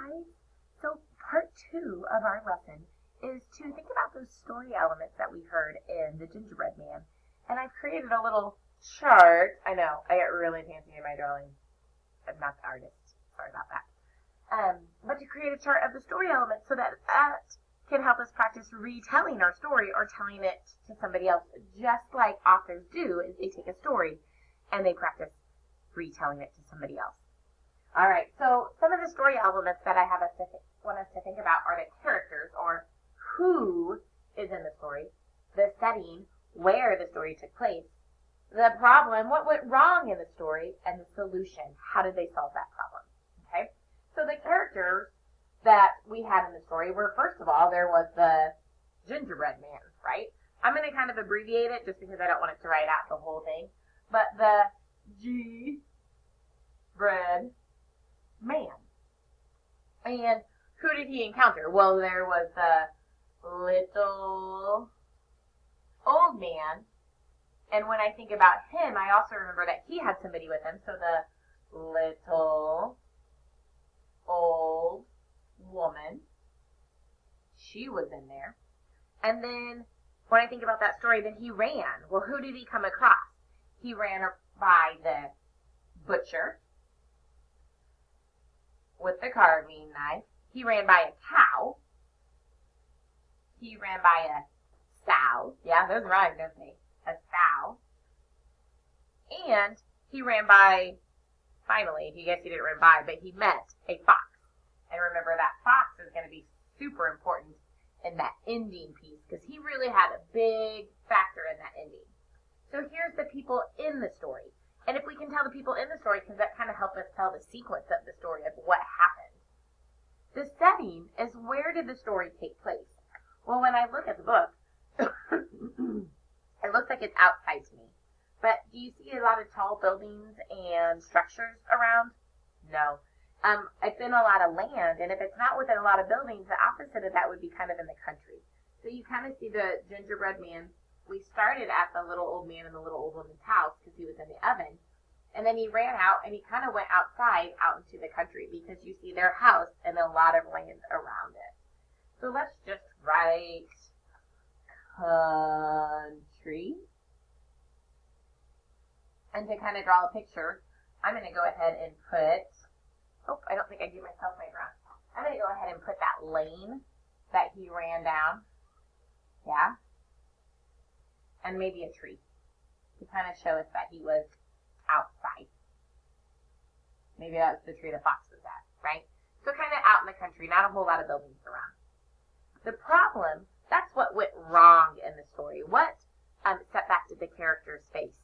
guys. So part 2 of our lesson is to think about those story elements that we heard in The Gingerbread Man. And I've created a little chart. I know, I got really fancy in my drawing. I'm not the artist. Sorry about that. But to create a chart of the story elements so that can help us practice retelling our story or telling it to somebody else, just like authors do is they take a story and they practice retelling it to somebody else. All right, so some of the story elements that I want us to think about are the characters, or who is in the story, the setting, where the story took place, the problem, what went wrong in the story, and the solution. How did they solve that problem? Okay, so the characters that we had in the story were, first of all, there was the gingerbread man, right? I'm going to kind of abbreviate it just because I don't want it to write out the whole thing. But the G-bread man. And who did he encounter? Well, there was the little old man. And when I think about him, I also remember that he had somebody with him. So the little old woman, she was in there. And then when I think about that story, then he ran. Well, who did he come across? He ran by the butcher with the carving knife. He ran by a cow. He ran by a sow. Yeah, those rhyme, don't they? A sow. And he ran by, finally, you guess he didn't run by, but he met a fox. And remember, that fox is going to be super important in that ending piece because he really had a big factor in that ending. So here's the people in the story. And if we can tell the people in the story, because that kind of helps us tell the sequence of the story of what happened. The setting is, where did the story take place? Well, when I look at the book, it looks like it's outside to me. But do you see a lot of tall buildings and structures around? No. It's in a lot of land, and if it's not within a lot of buildings, the opposite of that would be kind of in the country. So you kind of see the gingerbread man. We started at the little old man and the little old woman's house because he was in the oven. And then he ran out, and he kind of went outside, out into the country, because you see their house and a lot of land around it. So let's just write country. And to kind of draw a picture, I'm going to go ahead and put, I don't think I gave myself my brush. I'm going to go ahead and put that lane that he ran down. Yeah. And maybe a tree to kind of show us that he was outside. Maybe that's the tree the fox was at, right? So kind of out in the country, not a whole lot of buildings around. The problem, that's what went wrong in the story. What setback did the characters face?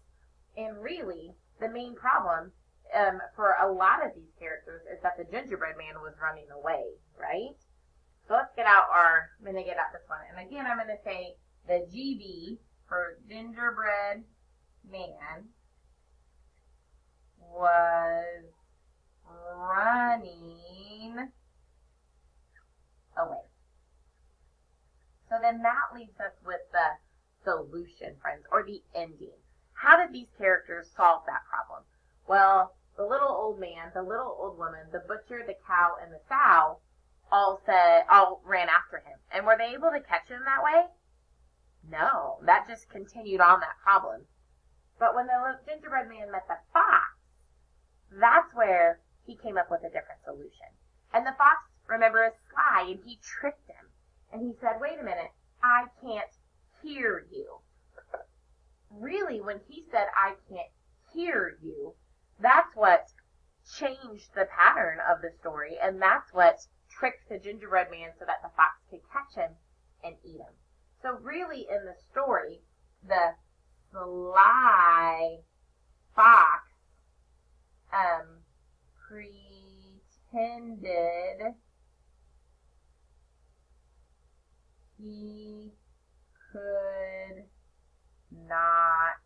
And really, the main problem for a lot of these characters is that the gingerbread man was running away, right? So let's get out I'm going to get out this one. And again, I'm going to say the GB for gingerbread man was running away. So then that leaves us with the solution, friends, or the ending. How did these characters solve that problem? Well, the little old man, the little old woman, the butcher, the cow, and the sow all ran after him. And were they able to catch him that way? No, that just continued on that problem. But when the gingerbread man met the fox, that's where he came up with a different solution. And the fox, remember, is sly, and he tricked him. And he said, wait a minute, I can't hear you. Really, when he said, I can't hear you, that's what changed the pattern of the story, and that's what tricked the gingerbread man so that the fox could catch him and eat him. So really, in the story, the sly fox pretended he could not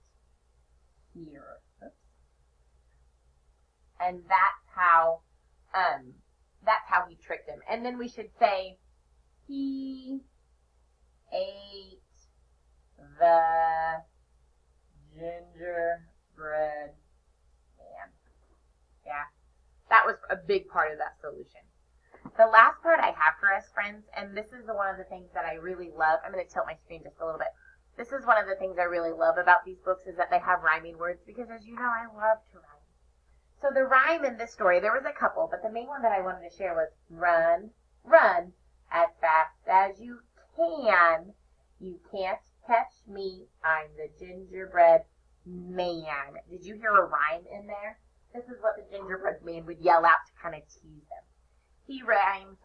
hear. Oops. And that's how he tricked him. And then we should say he ate the gingerbread man. Yeah, that was a big part of that solution. The last part I have for us, friends, and this is one of the things that I really love. I'm going to tilt my screen just a little bit. This is one of the things I really love about these books is that they have rhyming words because, as you know, I love to rhyme. So the rhyme in this story, there was a couple, but the main one that I wanted to share was run, run as fast as you can. You can't catch me. I'm the gingerbread man. Did you hear a rhyme in there? This is what the gingerbread man would yell out to kind of tease them. He rhymes,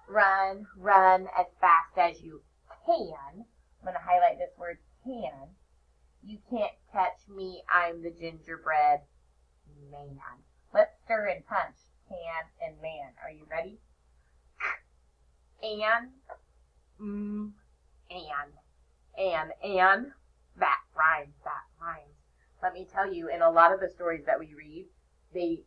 run, run as fast as you can. I'm going to highlight this word can. You can't catch me, I'm the gingerbread man. Let's stir and punch can and man. Are you ready? And, and. That rhymes, that rhymes. Let me tell you, in a lot of the stories that we read, they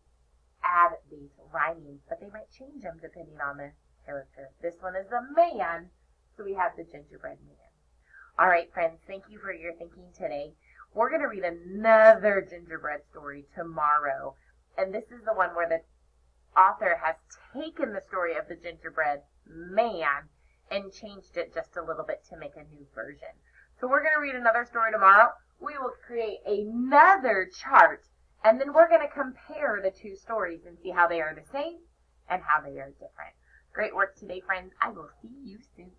add these rhymings, but they might change them depending on the character. This one is the man, so we have the gingerbread man. All right, friends, thank you for your thinking today. We're going to read another gingerbread story tomorrow, and this is the one where the author has taken the story of the gingerbread man and changed it just a little bit to make a new version. So we're going to read another story tomorrow. We will create another chart, and then we're going to compare the two stories and see how they are the same and how they are different. Great work today, friends. I will see you soon.